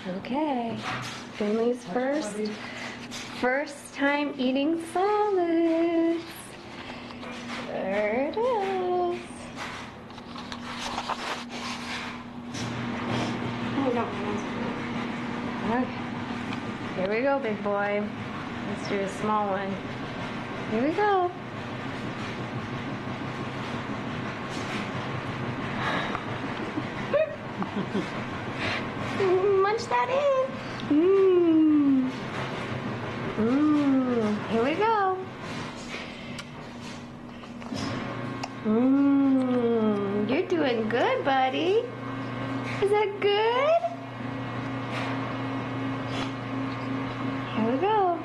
Okay. Finley's first time eating solids. There it is. Okay. Here we go, big boy. Let's do a small one. Here we go. Munch that in. Here we go. You're doing good, buddy. Is that good? Here we go.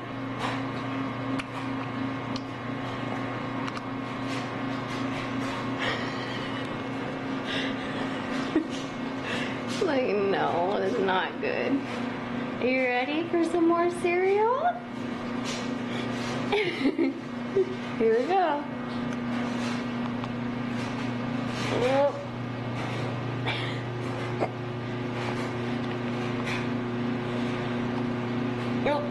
Like, no, it's not good. Are you ready for some more cereal? Here we go. Yep.